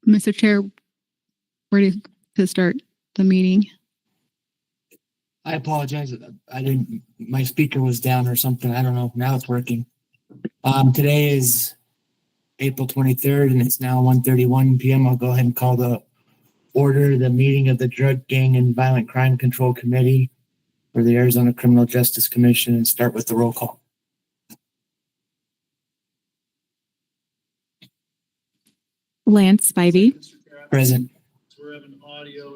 Mr. Chair, ready to start the meeting. I apologize. My speaker was down or something. I don't know. Now it's working. Today is April 23rd and it's now 1:31 p.m. I'll go ahead and call the meeting of the Drug, Gang, and Violent Crime Control Committee for the Arizona Criminal Justice Commission and start with the roll call. Lance Spivey. Present. We're having audio.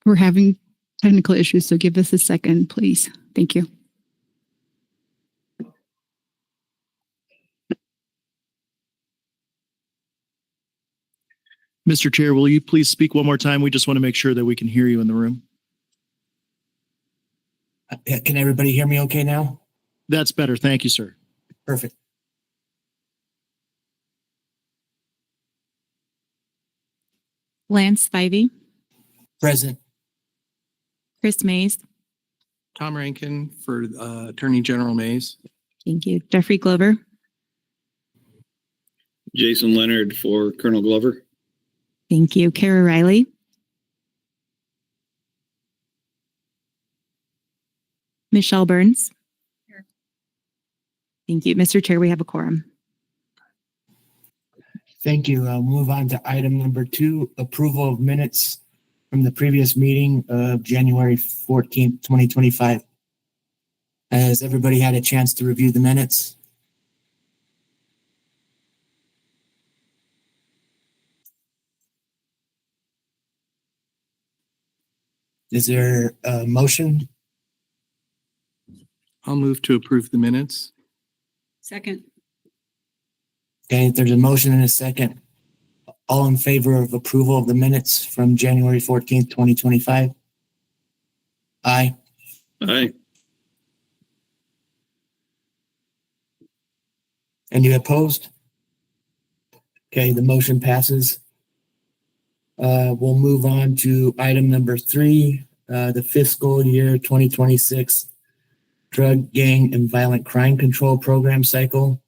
We're having technical issues, so give us a second, please. Thank you. Mr. Chair, will you please speak one more time? We just want to make sure that we can hear you in the room. Can everybody hear me okay now? That's better. Thank you, sir. Perfect. Lance Spivey. Present. Chris Mays. Tom Rankin for Attorney General Mays. Thank you. Jeffrey Glover. Jason Leonard for Colonel Glover. Thank you. Kara Riley. Michelle Burns. Here. Thank you. Mr. Chair, we have a quorum. Thank you. I'll move on to item number 2, approval of minutes from the previous meeting of January 14th, 2025. Has everybody had a chance to review the minutes? Is there a motion? I'll move to approve the minutes. Second. Okay, there's a motion and a second. All in favor of approval of the minutes from January 14th, 2025? Aye. Aye. Any opposed? Okay, the motion passes. We'll move on to item number 3, the fiscal year 2026 Drug, Gang, and Violent Crime Control Program Cycle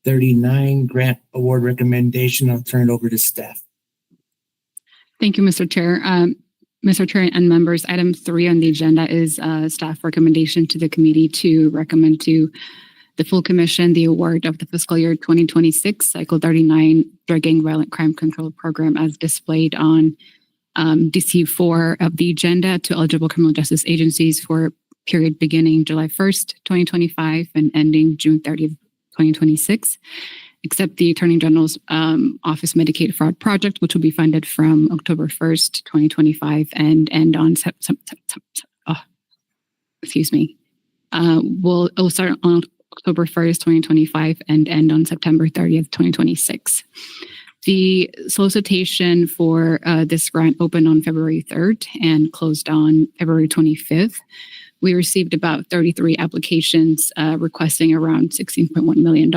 39 Grant Award Recommendation. I'll turn it over to staff. Thank you, Mr. Chair. Mr. Chair and members, item 3 on the agenda is staff recommendation to the committee to recommend to the full commission the award of the fiscal year 2026 Cycle 39 Drug, Gang, Violent Crime Control Program as displayed on DC4 of the agenda to eligible criminal justice agencies for period beginning July 1st, 2025 and ending June 30th, 2026, except the Attorney General's Office Medicaid Fraud Project, which will be funded from October 1st, 2025 and end on will start on October 1st, 2025 and end on September 30th, 2026. The solicitation for this grant opened on February 3rd and closed on February 25th. We received about 33 applications requesting around $16.1 million.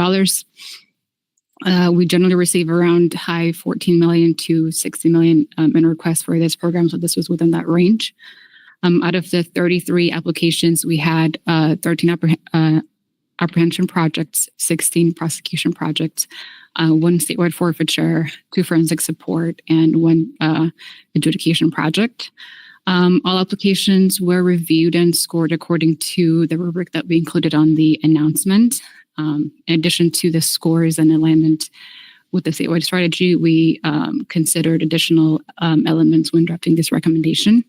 We generally receive around high 14 million to 60 million in requests for this program, so this was within that range. Out of the 33 applications, we had 13 apprehension projects, 16 prosecution projects, 1 statewide forfeiture, 2 forensic support, and 1 adjudication project. All applications were reviewed and scored according to the rubric that we included on the announcement. In addition to the scores and alignment with the statewide strategy, we considered additional elements when drafting this recommendation,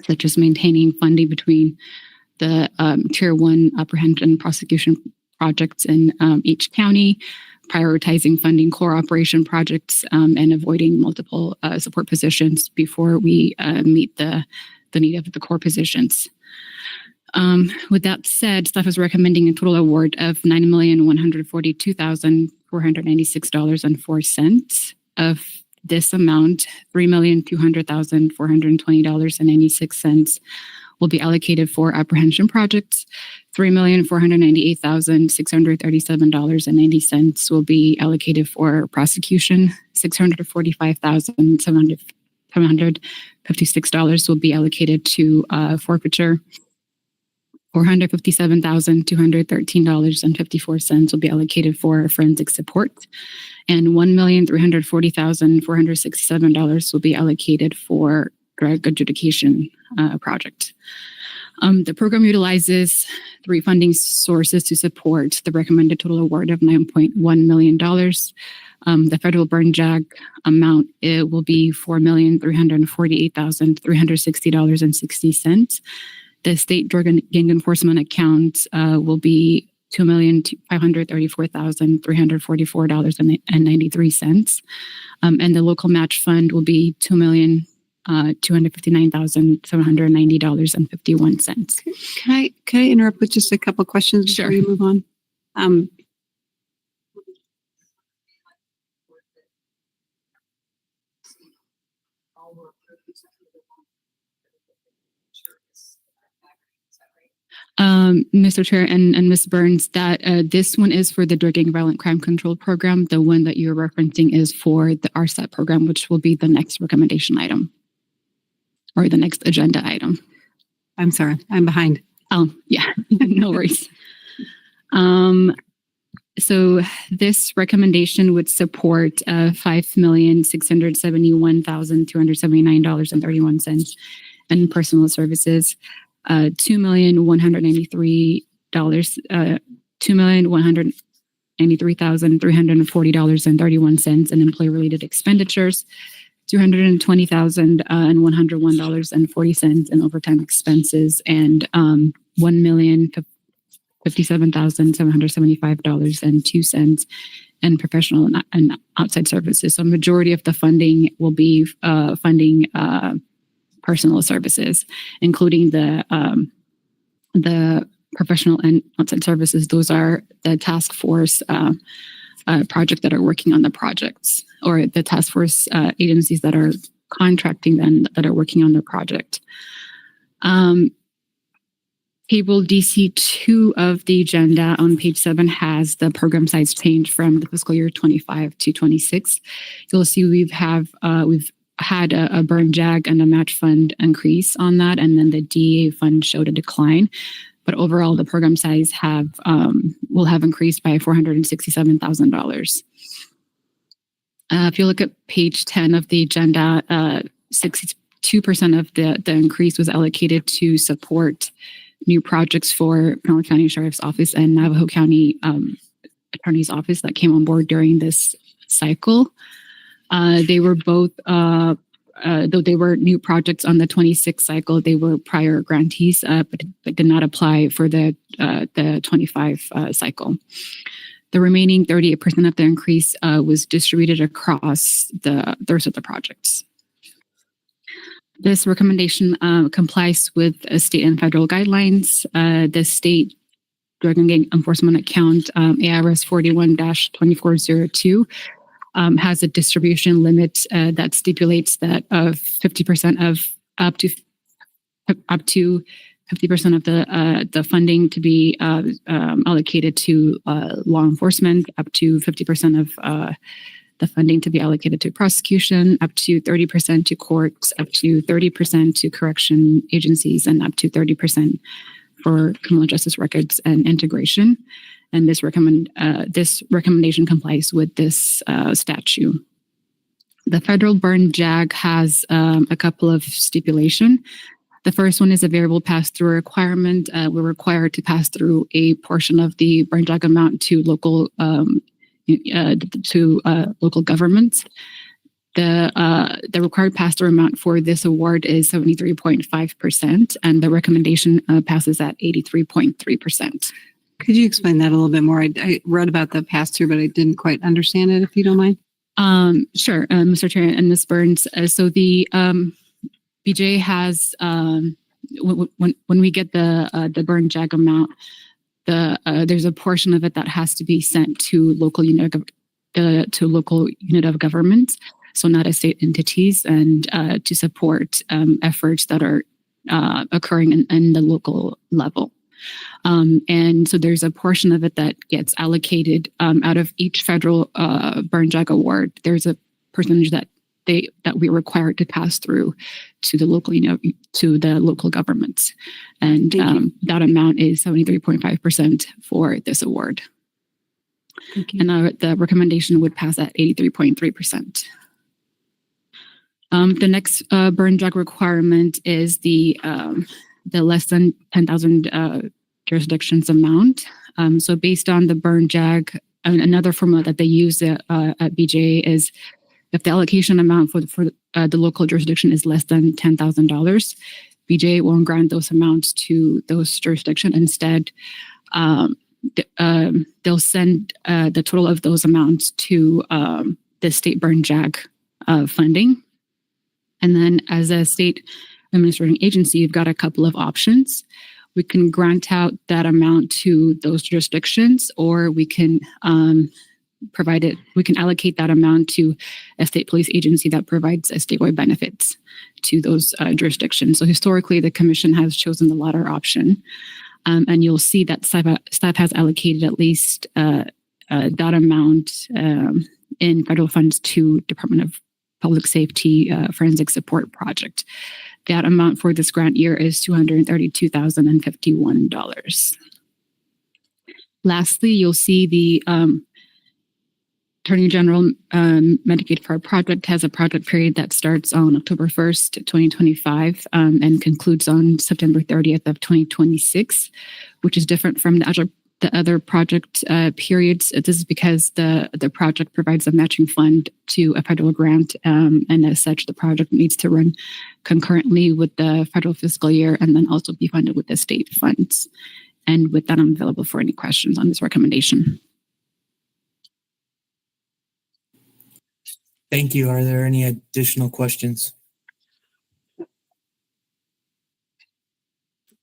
such as maintaining funding between the Tier 1 apprehension prosecution projects in each county, prioritizing funding core operation projects, and avoiding multiple support positions before we meet the need of the core positions. With that said, staff is recommending a total award of $9,142,496.04. Of this amount, $3,200,420.96 will be allocated for apprehension projects. $3,498,637.90 will be allocated for prosecution. $645,750 $756 will be allocated to forfeiture. $457,213.54 will be allocated for forensic support, and $1,340,467 will be allocated for drug adjudication project. The program utilizes 3 funding sources to support the recommended total award of $9.1 million. The federal burn jag amount, it will be $4,348,360.60. The state drug and gang enforcement account will be $2,534,344.93. And the local match fund will be $2,259,790.51. Can I interrupt with just a couple questions before Sure. you move on? Mr. Chair and Ms. Burns, that this one is for the Drug and Violent Crime Control Program. The one that you're referencing is for the RSAT program, which will be the next recommendation item or the next agenda item. I'm sorry, I'm behind. Oh, yeah, no worries. So this recommendation would support $5,671,279.31 in personal services, $2,193,340.31 in employee-related expenditures, $220,101.40 in overtime expenses, and $1,057,775.02 in professional and outside services. So majority of the funding will be funding personal services, including the professional and outside services. Those are the task force project that are working on the projects, or the task force agencies that are contracting them that are working on the project. Table DC2 of the agenda on page 7 has the program size change from the fiscal year 25 to 26. You'll see we've had a burn jag and a match fund increase on that, and then the DA fund showed a decline. But overall, the program size will have increased by $467,000. If you look at page 10 of the agenda, 62% of the increase was allocated to support new projects for Pinal County Sheriff's Office and Navajo County Attorney's Office that came on board during this cycle. They were both, though they were new projects on the 26 cycle, they were prior grantees, but did not apply for the 25 cycle. The remaining 38% of the increase was distributed across the rest of the projects. This recommendation complies with state and federal guidelines. The state drug and gang enforcement account, ARS 41-2402, has a distribution limit that stipulates that 50% of up to 50% of the funding to be allocated to law enforcement, up to 50% of the funding to be allocated to prosecution, up to 30% to courts, up to 30% to correction agencies, and up to 30% for criminal justice records and integration. And this recommendation complies with this statute. The federal burn jag has a couple of stipulations. The first one is a variable pass-through requirement. We're required to pass through a portion of the burn jag amount to local governments. The required pass-through amount for this award is 73.5%, and the recommendation passes at 83.3%. Could you explain that a little bit more? I read about the pass-through, but I didn't quite understand it, if you don't mind. Sure, Mr. Chair and Ms. Burns. So the BJ has, when we get the burn jag amount, there's a portion of it that has to be sent to local unit of government, so not as state entities, and to support efforts that are occurring in the local level. And so there's a portion of it that gets allocated out of each federal burn jag award. There's a percentage that that we're required to pass through to the local, to the local governments. And Thank you. that amount is 73.5% for this award. Thank you. And the recommendation would pass at 83.3%. The next burn jag requirement is the less than 10,000 jurisdictions amount. So based on the burn jag, another formula that they use at BJA is if the allocation amount for the local jurisdiction is less than $10,000, BJA won't grant those amounts to those jurisdictions. Instead, they'll send the total of those amounts to the state burn jag funding. And then as a state administrating agency, you've got a couple of options. We can grant out that amount to those jurisdictions, or we can we can allocate that amount to a state police agency that provides statewide benefits to those jurisdictions. So historically, the commission has chosen the latter option. And you'll see that staff has allocated at least that amount in federal funds to Department of Public Safety Forensic Support Project. That amount for this grant year is $232,051. Lastly, you'll see the Attorney General Medicaid Fraud Project has a project period that starts on October 1st, 2025 and concludes on September 30th of 2026, which is different from the other project periods. This is because the project provides a matching fund to a federal grant, and as such, the project needs to run concurrently with the federal fiscal year and then also be funded with the state funds. And with that, I'm available for any questions on this recommendation. Thank you. Are there any additional questions?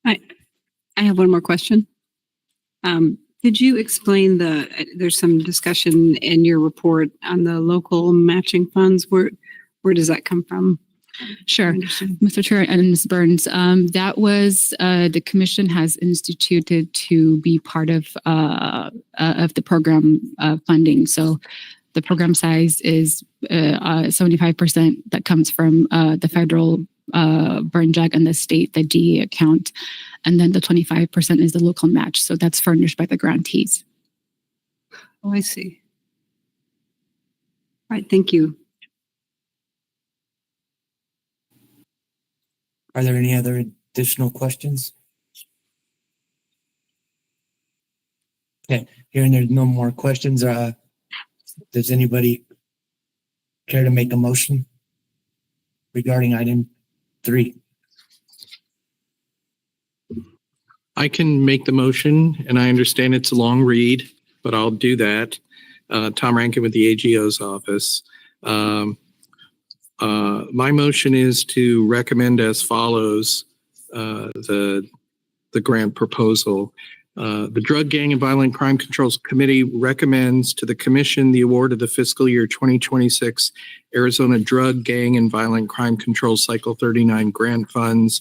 I have one more question. Could you explain there's some discussion in your report on the local matching funds. Where does that come from? Sure. Mr. Chair and Ms. Burns, that was the commission has instituted to be part of the program funding. So the program size is 75% that comes from the federal burn jag and the state, the DE account. And then the 25% is the local match. So that's furnished by the grantees. Oh, I see. All right. Thank you. Are there any other additional questions? Okay, hearing there's no more questions, does anybody care to make a motion regarding item 3? I can make the motion, and I understand it's a long read, but I'll do that. Tom Rankin with the AGO's office. My motion is to recommend as follows the grant proposal. The Drug, Gang, and Violent Crime Controls Committee recommends to the Commission the award of the fiscal year 2026 Arizona Drug, Gang, and Violent Crime Control Cycle 39 grant funds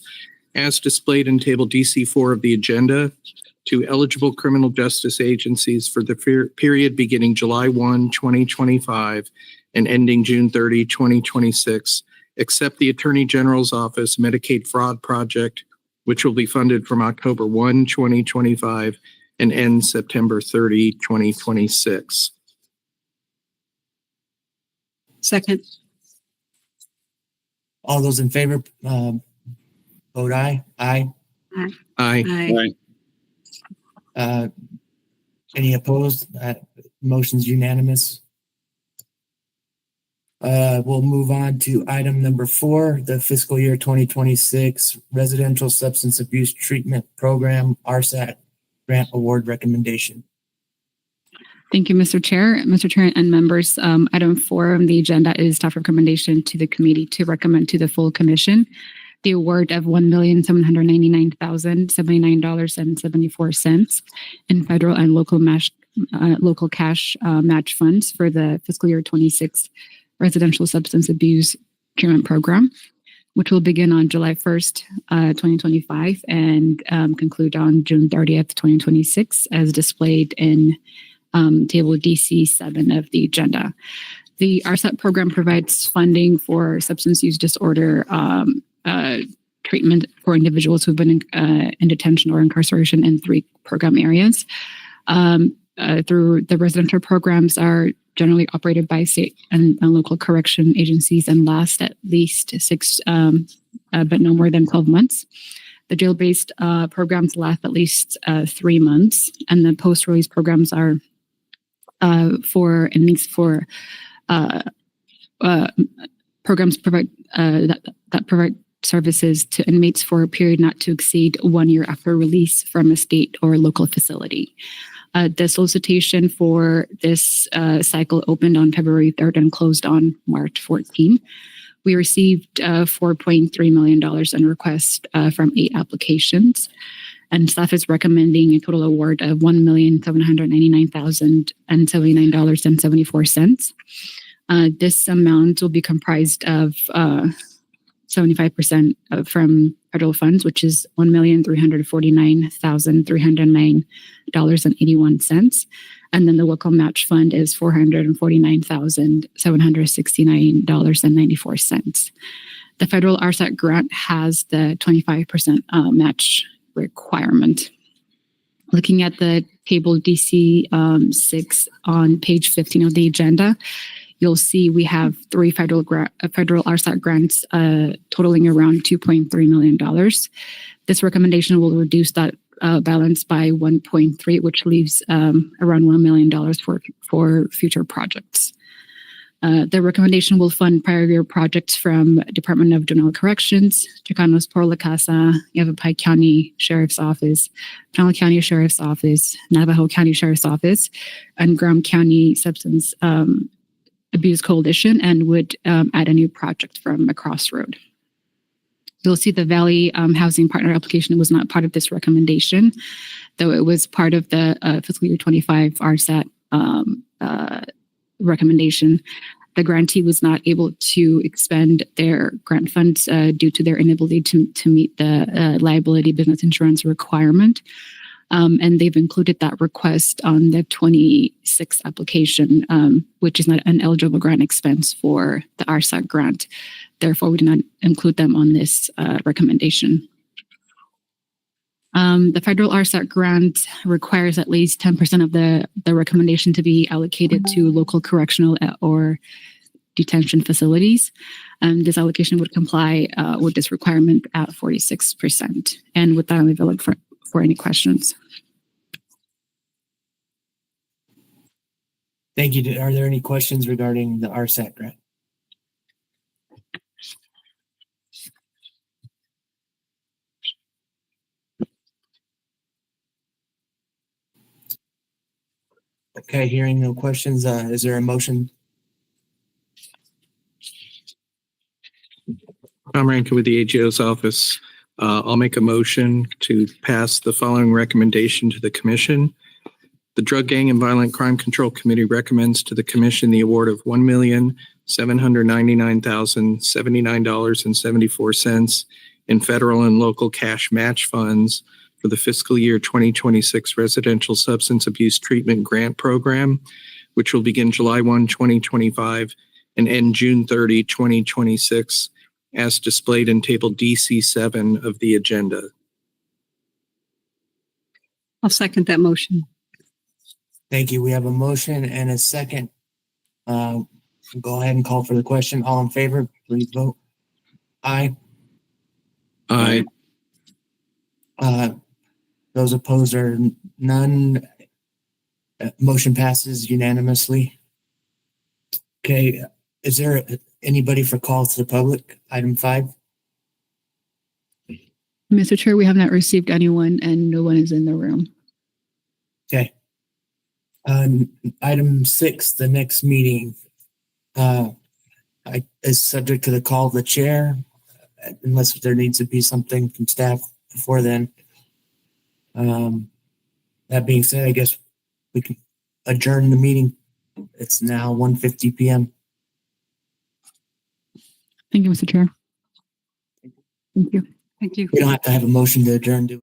as displayed in Table DC4 of the agenda to eligible criminal justice agencies for the period beginning July 1, 2025 and ending June 30, 2026, except the Attorney General's Office Medicaid Fraud Project, which will be funded from October 1, 2025 and end September 30, 2026. Second. All those in favor, vote aye. Aye. Aye. Aye. Any opposed? Motion's unanimous. We'll move on to item number 4, the fiscal year 2026 Residential Substance Abuse Treatment Program, RSAT Grant Award Recommendation. Thank you, Mr. Chair. Mr. Chair and members, item 4 on the agenda is staff recommendation to the committee to recommend to the full commission the award of $1,799,079.74 in federal and local cash match funds for the fiscal year 26 Residential Substance Abuse Treatment Program, which will begin on July 1st, 2025 and conclude on June 30th, 2026, as displayed in Table DC7 of the agenda. The RSAT program provides funding for substance use disorder treatment for individuals who've been in detention or incarceration in 3 program areas. Through the residential programs are generally operated by state and local correction agencies and last at least 6, but no more than 12 months. The jail-based programs last at least 3 months, and the post-release programs are for inmates for programs that provide services to inmates for a period not to exceed 1 year after release from a state or local facility. The solicitation for this cycle opened on February 3rd and closed on March 14. We received $4.3 million in requests from 8 applications, and staff is recommending a total award of $1,799,079.74. This amount will be comprised of 75% from federal funds, which is $1,349,309.81. And then the local match fund is $449,769.94. The federal RSAT grant has the 25% match requirement. Looking at the table DC 6 on page 15 of the agenda, you'll see we have 3 federal RSAT grants totaling around $2.3 million. This recommendation will reduce that balance by 1.3, which leaves around $1 million for future projects. The recommendation will fund prior year projects from Department of Juvenile Corrections, Chicanos Por La Casa, Yavapai County Sheriff's Office, Pinal County Sheriff's Office, Navajo County Sheriff's Office, and Graham County Substance Abuse Coalition, and would add a new project from a crossroad. You'll see the Valley Housing Partner application was not part of this recommendation, though it was part of the fiscal year 25 RSAT recommendation. The grantee was not able to expend their grant funds due to their inability to meet the liability business insurance requirement. And they've included that request on the 26th application, which is not an eligible grant expense for the RSAT grant. Therefore, we do not include them on this recommendation. The federal RSAT grant requires at least 10% of the recommendation to be allocated to local correctional or detention facilities. This allocation would comply with this requirement at 46%. And with that, I'm available for any questions. Thank you. Are there any questions regarding the RSAT grant? Okay, hearing no questions, is there a motion? Tom Rankin with the AGO's office. I'll make a motion to pass the following recommendation to the commission. The Drug Gang and Violent Crime Control Committee recommends to the commission the award of $1,799,079.74 in federal and local cash match funds for the fiscal year 2026 Residential Substance Abuse Treatment Grant Program, which will begin July 1, 2025 and end June 30, 2026, as displayed in table DC 7 of the agenda. I'll second that motion. Thank you. We have a motion and a second. Go ahead and call for the question. All in favor, please vote. Aye. Aye. Those opposed are none. Motion passes unanimously. Okay, is there anybody for call to the public? Item 5. Mr. Chair, we have not received anyone and no one is in the room. Okay. Item 6, the next meeting is subject to the call of the chair, unless there needs to be something from staff before then. That being said, I guess we can adjourn the meeting. It's now 1:50 p.m. Thank you, Mr. Chair. Thank you. Thank you. We don't have to have a motion to adjourn, do we?